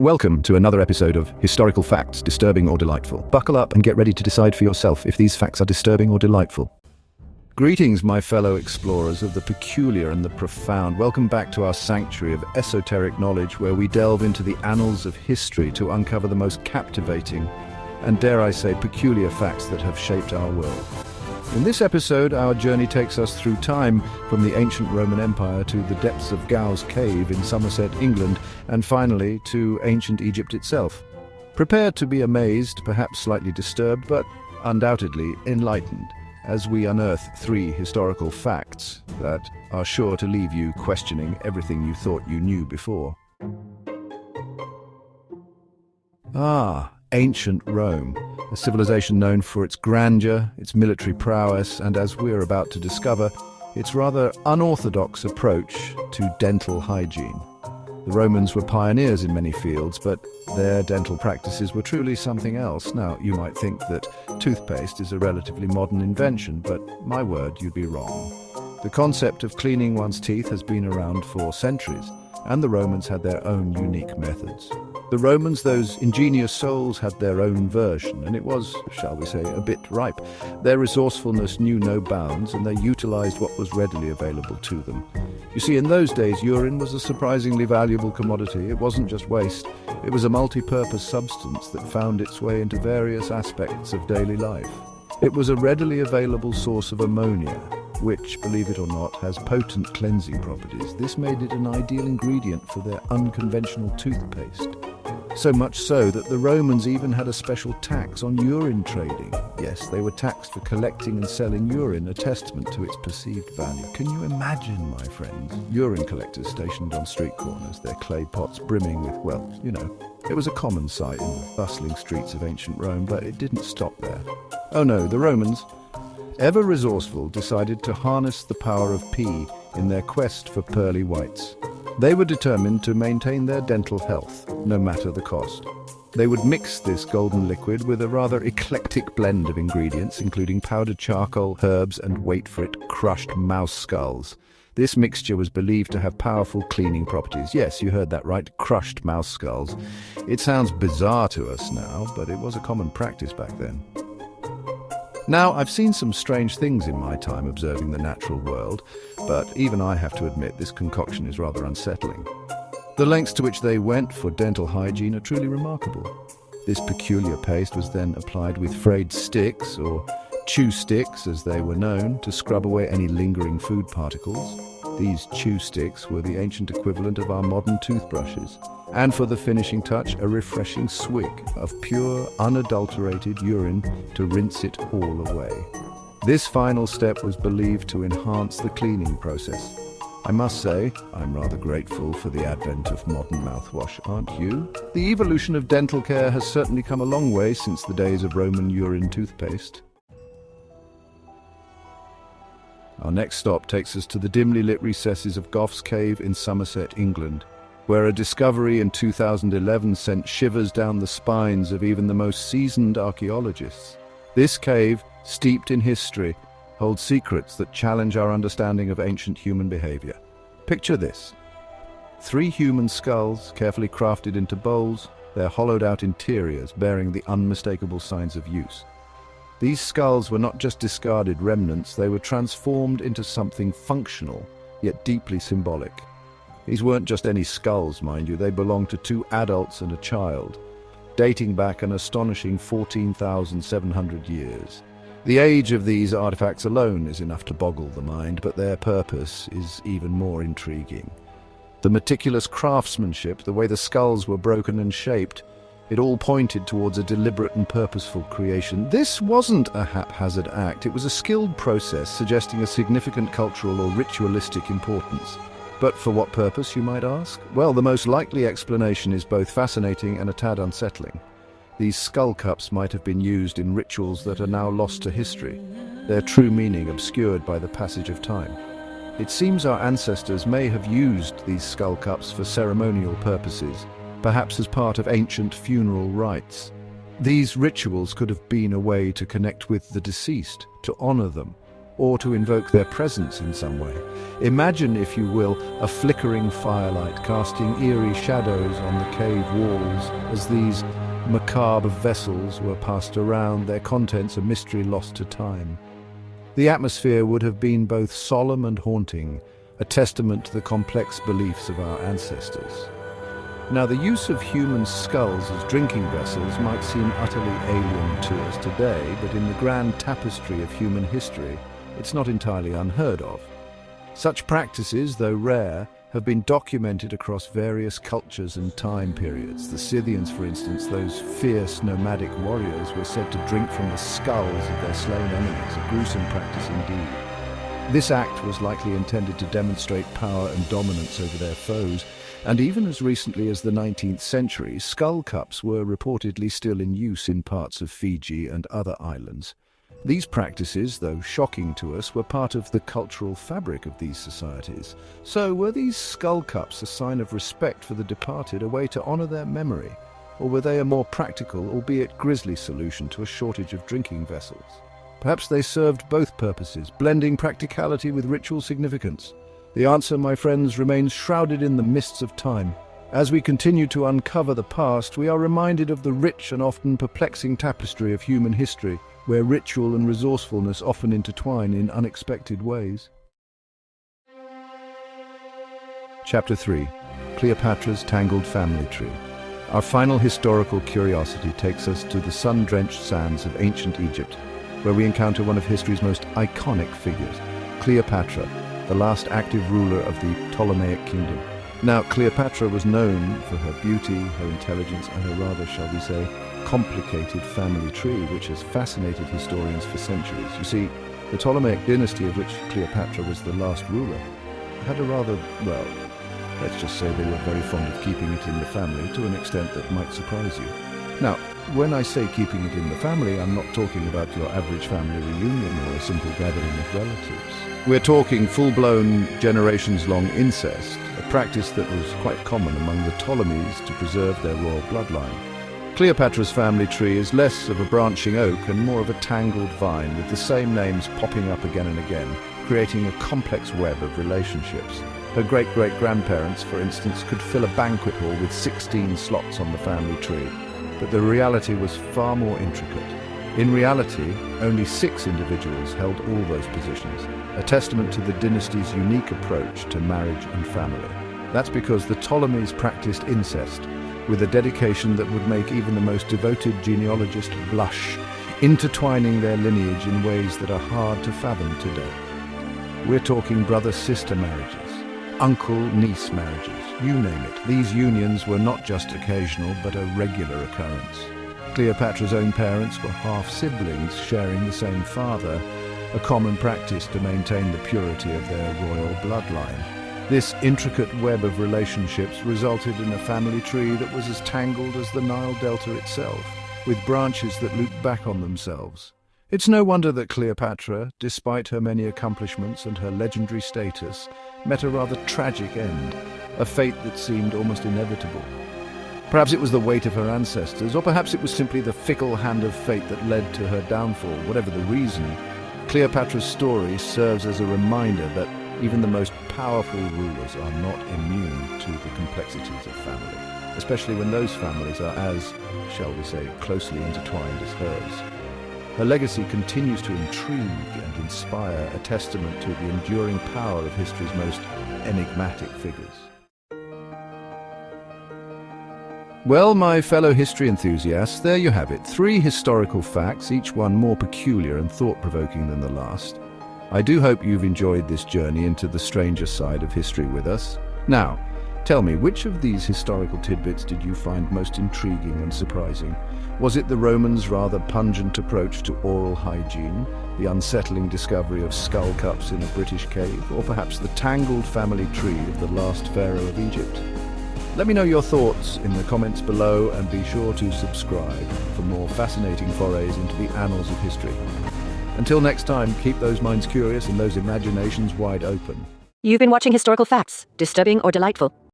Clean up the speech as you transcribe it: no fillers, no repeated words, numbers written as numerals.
Welcome to another episode of Historical Facts, Disturbing or Delightful. Buckle up and get ready to decide for yourself if these facts are disturbing or delightful. Greetings, my fellow explorers of the peculiar and the profound. Welcome back to our sanctuary of esoteric knowledge, where we delve into the annals of history to uncover the most captivating and, dare I say, peculiar facts that have shaped our world. In this episode, our journey takes us through time, from the ancient Roman Empire to the depths of Gow's Cave in Somerset, England, and finally to ancient Egypt itself. Prepare to be amazed, perhaps slightly disturbed, but undoubtedly enlightened, as we unearth three historical facts that are sure to leave you questioning everything you thought you knew before. Ancient Rome, a civilization known for its grandeur, its military prowess, and, as we're about to discover, its rather unorthodox approach to dental hygiene. The Romans were pioneers in many fields, but their dental practices were truly something else. Now, you might think that toothpaste is a relatively modern invention, but my word, you'd be wrong. The concept of cleaning one's teeth has been around for centuries, and the Romans had their own unique methods. The Romans, those ingenious souls, had their own version, and it was, shall we say, a bit ripe. Their resourcefulness knew no bounds, and they utilized what was readily available to them. You see, in those days, urine was a surprisingly valuable commodity. It wasn't just waste. It was a multi-purpose substance that found its way into various aspects of daily life. It was a readily available source of ammonia, which, believe it or not, has potent cleansing properties. This made it an ideal ingredient for their unconventional toothpaste. So much so that the Romans even had a special tax on urine trading. Yes, they were taxed for collecting and selling urine, a testament to its perceived value. Can you imagine, my friends, urine collectors stationed on street corners, their clay pots brimming with, well, it was a common sight in the bustling streets of ancient Rome, but it didn't stop there. Oh no, the Romans, ever resourceful, decided to harness the power of pee in their quest for pearly whites. They were determined to maintain their dental health, no matter the cost. They would mix this golden liquid with a rather eclectic blend of ingredients, including powdered charcoal, herbs, and, wait for it, crushed mouse skulls. This mixture was believed to have powerful cleaning properties. Yes, you heard that right, crushed mouse skulls. It sounds bizarre to us now, but it was a common practice back then. Now, I've seen some strange things in my time observing the natural world, but even I have to admit this concoction is rather unsettling. The lengths to which they went for dental hygiene are truly remarkable. This peculiar paste was then applied with frayed sticks, or chew sticks as they were known, to scrub away any lingering food particles. These chew sticks were the ancient equivalent of our modern toothbrushes. And for the finishing touch, a refreshing swig of pure, unadulterated urine to rinse it all away. This final step was believed to enhance the cleaning process. I must say, I'm rather grateful for the advent of modern mouthwash, aren't you? The evolution of dental care has certainly come a long way since the days of Roman urine toothpaste. Our next stop takes us to the dimly lit recesses of Gow's Cave in Somerset, England, where a discovery in 2011 sent shivers down the spines of even the most seasoned archaeologists. This cave, steeped in history, holds secrets that challenge our understanding of ancient human behavior. Picture this: 3 human skulls carefully crafted into bowls, their hollowed-out interiors bearing the unmistakable signs of use. These skulls were not just discarded remnants, they were transformed into something functional, yet deeply symbolic. These weren't just any skulls, mind you, they belonged to 2 adults and a child, dating back an astonishing 14,700 years. The age of these artifacts alone is enough to boggle the mind, but their purpose is even more intriguing. The meticulous craftsmanship, the way the skulls were broken and shaped, it all pointed towards a deliberate and purposeful creation. This wasn't a haphazard act, it was a skilled process suggesting a significant cultural or ritualistic importance. But for what purpose, you might ask? Well, the most likely explanation is both fascinating and a tad unsettling. These skull cups might have been used in rituals that are now lost to history, their true meaning obscured by the passage of time. It seems our ancestors may have used these skull cups for ceremonial purposes, perhaps as part of ancient funeral rites. These rituals could have been a way to connect with the deceased, to honor them, or to invoke their presence in some way. Imagine, if you will, a flickering firelight casting eerie shadows on the cave walls as these macabre vessels were passed around, their contents a mystery lost to time. The atmosphere would have been both solemn and haunting, a testament to the complex beliefs of our ancestors. Now, the use of human skulls as drinking vessels might seem utterly alien to us today, but in the grand tapestry of human history, it's not entirely unheard of. Such practices, though rare, have been documented across various cultures and time periods. The Scythians, for instance, those fierce nomadic warriors, were said to drink from the skulls of their slain enemies, a gruesome practice indeed. This act was likely intended to demonstrate power and dominance over their foes, and even as recently as the 19th century, skull cups were reportedly still in use in parts of Fiji and other islands. These practices, though shocking to us, were part of the cultural fabric of these societies. So were these skull cups a sign of respect for the departed, a way to honor their memory? Or were they a more practical, albeit grisly, solution to a shortage of drinking vessels? Perhaps they served both purposes, blending practicality with ritual significance. The answer, my friends, remains shrouded in the mists of time. As we continue to uncover the past, we are reminded of the rich and often perplexing tapestry of human history, where ritual and resourcefulness often intertwine in unexpected ways. Chapter 3. Cleopatra's Tangled Family Tree. Our final historical curiosity takes us to the sun-drenched sands of ancient Egypt, where we encounter one of history's most iconic figures, Cleopatra, the last active ruler of the Ptolemaic kingdom. Now, Cleopatra was known for her beauty, her intelligence, and her rather, shall we say, complicated family tree, which has fascinated historians for centuries. You see, the Ptolemaic dynasty, of which Cleopatra was the last ruler, had a rather, well, let's just say they were very fond of keeping it in the family to an extent that might surprise you. Now, when I say keeping it in the family, I'm not talking about your average family reunion or a simple gathering of relatives. We're talking full-blown, generations-long incest, a practice that was quite common among the Ptolemies to preserve their royal bloodline. Cleopatra's family tree is less of a branching oak and more of a tangled vine, with the same names popping up again and again, creating a complex web of relationships. Her great-great-grandparents, for instance, could fill a banquet hall with 16 slots on the family tree, but the reality was far more intricate. In reality, only 6 individuals held all those positions, a testament to the dynasty's unique approach to marriage and family. That's because the Ptolemies practiced incest, with a dedication that would make even the most devoted genealogist blush, intertwining their lineage in ways that are hard to fathom today. We're talking brother-sister marriages, uncle-niece marriages, you name it. These unions were not just occasional, but a regular occurrence. Cleopatra's own parents were half-siblings sharing the same father, a common practice to maintain the purity of their royal bloodline. This intricate web of relationships resulted in a family tree that was as tangled as the Nile Delta itself, with branches that looped back on themselves. It's no wonder that Cleopatra, despite her many accomplishments and her legendary status, met a rather tragic end, a fate that seemed almost inevitable. Perhaps it was the weight of her ancestors, or perhaps it was simply the fickle hand of fate that led to her downfall. Whatever the reason, Cleopatra's story serves as a reminder that even the most powerful rulers are not immune to the complexities of family, especially when those families are as, shall we say, closely intertwined as hers. Her legacy continues to intrigue and inspire, a testament to the enduring power of history's most enigmatic figures. Well, my fellow history enthusiasts, there you have it. 3 historical facts, each one more peculiar and thought-provoking than the last. I do hope you've enjoyed this journey into the stranger side of history with us. Now, tell me, which of these historical tidbits did you find most intriguing and surprising? Was it the Romans' rather pungent approach to oral hygiene, the unsettling discovery of skull cups in a British cave, or perhaps the tangled family tree of the last pharaoh of Egypt? Let me know your thoughts in the comments below, and be sure to subscribe for more fascinating forays into the annals of history. Until next time, keep those minds curious and those imaginations wide open. You've been watching Historical Facts, disturbing or delightful?